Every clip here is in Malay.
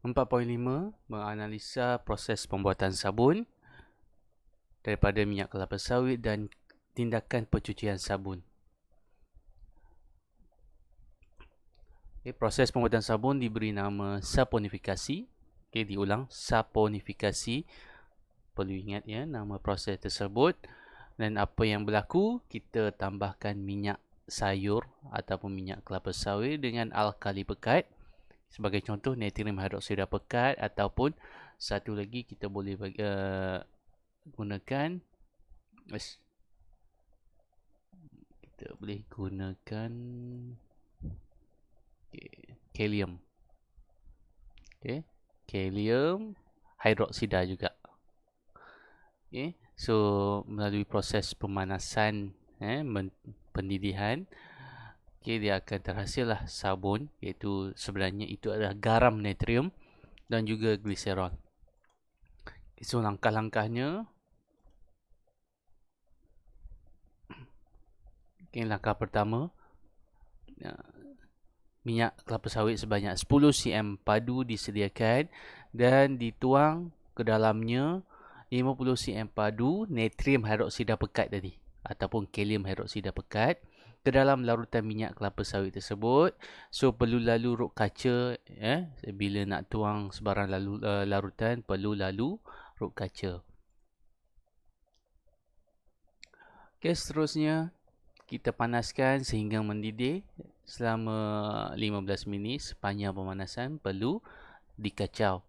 4.5 menganalisa proses pembuatan sabun daripada minyak kelapa sawit dan tindakan pencucian sabun. Proses pembuatan sabun diberi nama saponifikasi. Diulang, saponifikasi. Perlu ingat ya nama proses tersebut. Dan apa yang berlaku, kita tambahkan minyak sayur ataupun minyak kelapa sawit dengan alkali pekat. Sebagai contoh, natrium hidroksida pekat, ataupun satu lagi kita boleh gunakan kalium. Kalium hidroksida juga. So melalui proses pemanasan, pendidihan, dia akan terhasillah sabun, iaitu sebenarnya itu adalah garam natrium dan juga gliserol. So langkah-langkahnya, langkah pertama, minyak kelapa sawit sebanyak 10 cm padu disediakan dan dituang ke dalamnya 50 cm padu natrium hidroksida pekat tadi ataupun kalium hidroksida pekat ke dalam larutan minyak kelapa sawit tersebut. So perlu lalu ruk kaca, bila nak tuang sebarang larutan perlu lalu ruk kaca. Seterusnya kita panaskan sehingga mendidih selama 15 minit. Sepanjang pemanasan perlu dikacau.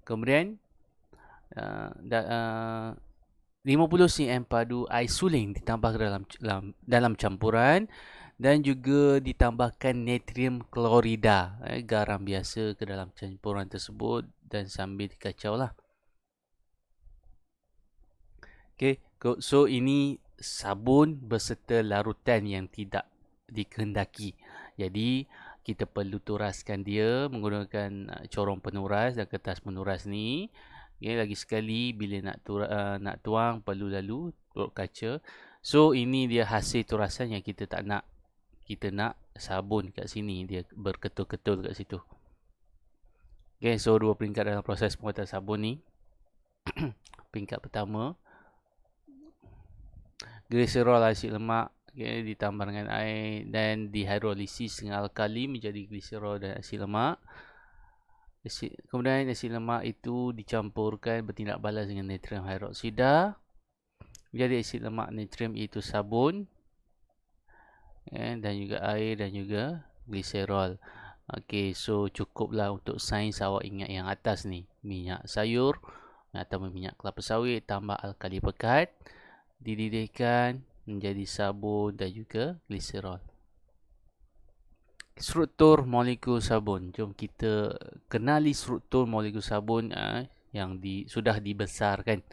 Kemudian 50 cm padu air suling ditambah ke dalam campuran dan juga ditambahkan natrium klorida, garam biasa, ke dalam campuran tersebut dan sambil dikacau lah. So ini sabun beserta larutan yang tidak dikehendaki. Jadi kita perlu turaskan dia menggunakan corong penuras dan kertas penuras ni. Lagi sekali bila nak tuang perlu lalu ruk kaca. So ini dia hasil turasan yang kita tak nak. Kita nak sabun kat sini, dia berketul-ketul kat situ. So 2 peringkat dalam proses pembuatan sabun ni. Peringkat pertama, gliserol asid lemak ditambah dengan air dan dihidrolisis dengan alkali menjadi gliserol dan asid lemak. Kemudian asid lemak itu dicampurkan bertindak balas dengan natrium hidroksida menjadi asid lemak natrium, iaitu sabun, dan juga air dan juga gliserol. So cukuplah untuk sains awak ingat yang atas ni. Minyak sayur atau minyak kelapa sawit tambah alkali pekat, dididihkan menjadi sabun dan juga gliserol. Struktur molekul sabun. Jom kita kenali struktur molekul sabun yang sudah dibesarkan.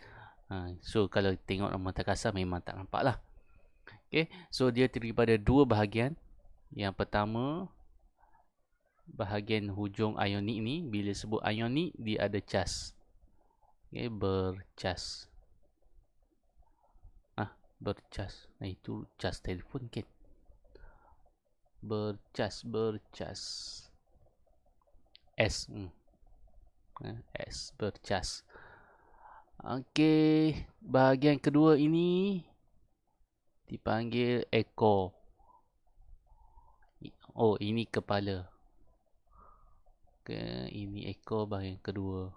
So kalau tengok mata kasar memang tak nampak lah. So dia terdiri pada 2 bahagian. Yang pertama, bahagian hujung ionik ni. Bila sebut ionik, dia ada cas. Bercas. Bercas. Itu cas telefon kan? Bercas. S. S. Bercas. Bahagian kedua ini dipanggil ekor. Ini kepala. Ini ekor bahagian kedua.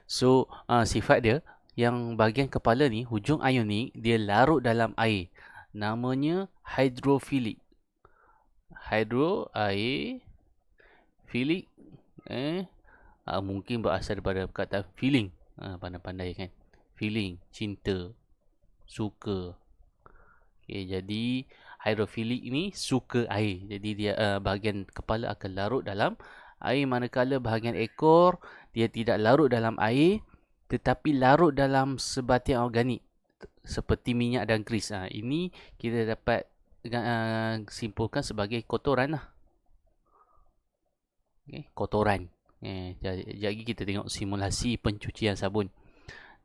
So sifat dia, yang bahagian kepala ni, hujung ionik, dia larut dalam air. Namanya hidrofilik. Air, filik, mungkin berasal daripada perkataan feeling. Pandai-pandai kan? Feeling, cinta, suka. Jadi hidrofilik ni suka air. Jadi dia bahagian kepala akan larut dalam air, manakala bahagian ekor dia tidak larut dalam air tetapi larut dalam sebatian organik seperti minyak dan gris. Ini kita dapat simpulkan sebagai kotoran lah. Kotoran. Jadi kita tengok simulasi pencucian sabun.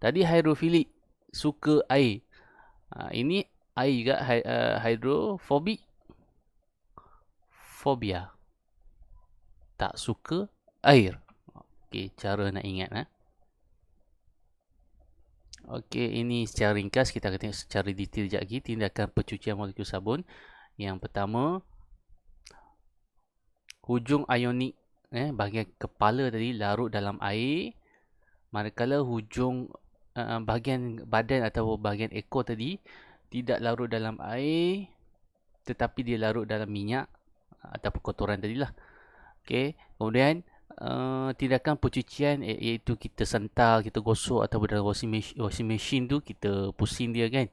Tadi hidrofilik, suka air. Ini air juga, hidrofobik. Phobia. Tak suka air. Okey, cara nak ingat. Okey, ini secara ringkas. Kita akan tengok secara detail sekejap lagi. Tindakan pencucian molekul sabun. Yang pertama, hujung ionik bahagian kepala tadi larut dalam air. Manakala hujung bahagian badan atau bahagian ekor tadi tidak larut dalam air, tetapi dia larut dalam minyak ataupun kotoran tadilah. Okey, kemudian tindakan pencucian iaitu kita sental, kita gosok ataupun dalam washing machine tu kita pusing dia kan.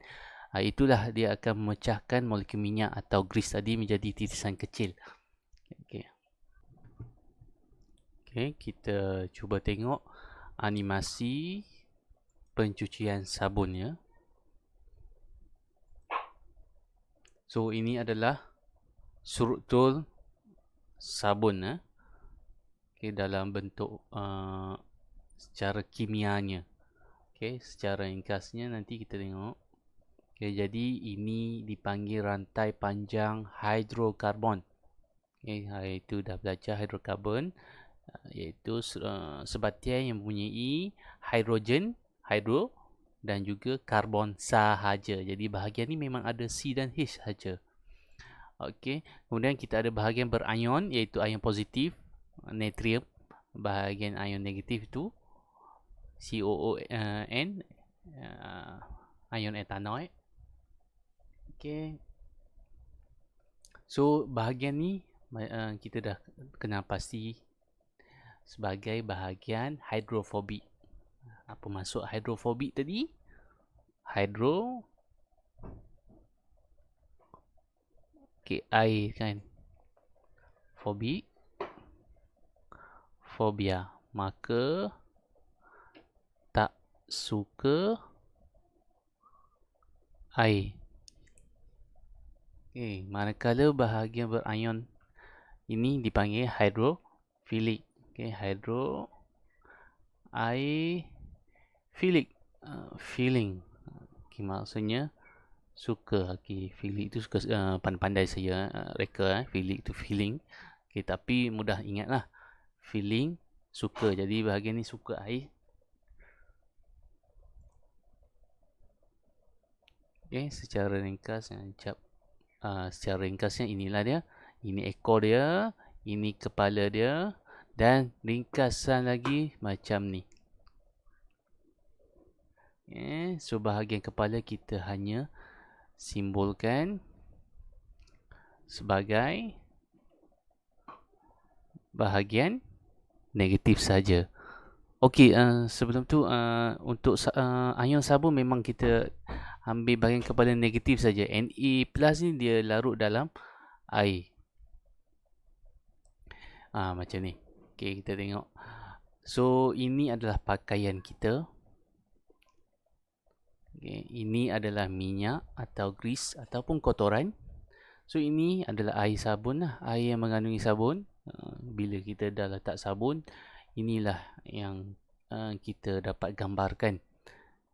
Itulah dia akan memecahkan molekul minyak atau grease tadi menjadi titisan kecil. Okey. Okey, kita cuba tengok animasi pencucian sabun ya. So ini adalah struktur sabun okay, dalam bentuk secara kimianya. Okay, secara ringkasnya nanti kita tengok. Okay, jadi ini dipanggil rantai panjang hidrokarbon. Okay, itu dah belajar hidrokarbon, iaitu sebatian yang mempunyai hidrogen, hidro, dan juga karbon sahaja. Jadi bahagian ni memang ada C dan H saja. Okey, kemudian kita ada bahagian berion iaitu ion positif, natrium. Bahagian ion negatif itu COON, ion etanoid. Okey. So bahagian ni kita dah kenal pasti sebagai bahagian hidrofobik. Apa maksud hidrofobik tadi? Hidro, okay, air kan. Fobik, fobia, maka tak suka air. Okay, manakala bahagian berion ini dipanggil hidrofilik. Okay, hidro, air, filik, feeling. Okay, maksudnya suka. Okay, filik itu suka, pandai-pandai saya reka. Filik itu feeling. Okay, tapi mudah ingatlah. Feeling, suka. Jadi bahagian ni suka air. Okay, secara ringkas, secara ringkasnya inilah dia. Ini ekor dia, ini kepala dia, dan ringkasan lagi macam ni. Okay, so bahagian kepala kita hanya simbolkan sebagai bahagian negatif saja. Okey, sebelum tu untuk ion sabun memang kita ambil bahagian kepala negatif saja. Na+ ni dia larut dalam air. Macam ni. Okey, kita tengok. So ini adalah pakaian kita. Okay, ini adalah minyak atau grease ataupun kotoran. So ini adalah air sabun lah. Air yang mengandungi sabun. Bila kita dah letak sabun, inilah yang kita dapat gambarkan.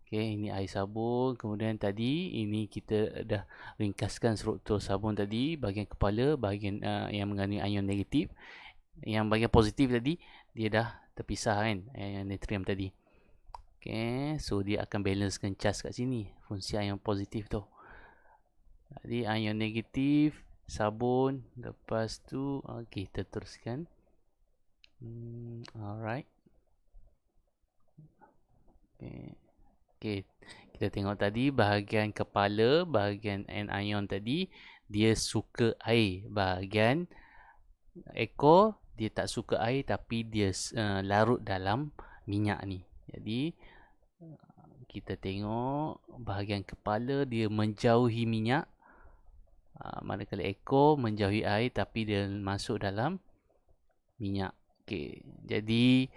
Okay, ini air sabun. Kemudian tadi ini kita dah ringkaskan struktur sabun tadi. Bahagian kepala, bahagian yang mengandungi ion negatif. Yang bahagian positif tadi dia dah terpisah kan, ion natrium tadi. Okay, so dia akan balancekan charge kat sini, fungsi ion positif tu. Jadi ion negatif, sabun, lepas tu okay, kita teruskan. Alright. Okay, kita tengok tadi bahagian kepala, bahagian anion tadi dia suka air. Bahagian ekor dia tak suka air tapi dia larut dalam minyak ni. Jadi kita tengok bahagian kepala dia menjauhi minyak, manakala ekor menjauhi air tapi dia masuk dalam minyak. Okey, jadi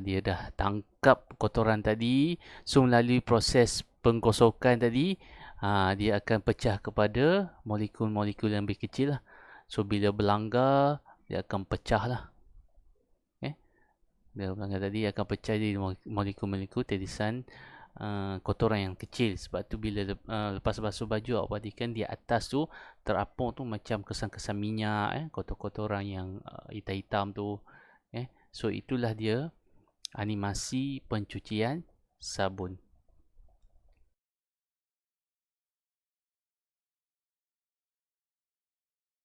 dia dah tangkap kotoran tadi. So melalui proses penggosokan tadi, dia akan pecah kepada molekul-molekul yang lebih kecil lah. So bila berlanggar dia akan pecah lah. Dia berlanggar tadi akan pecah jadi molekul-molekul tirisan kotoran yang kecil. Sebab tu bila lepas basuh baju, awak perhatikan di atas tu terapung tu macam kesan-kesan minyak, kotor-kotoran yang hitam-hitam tu. So itulah dia animasi pencucian sabun.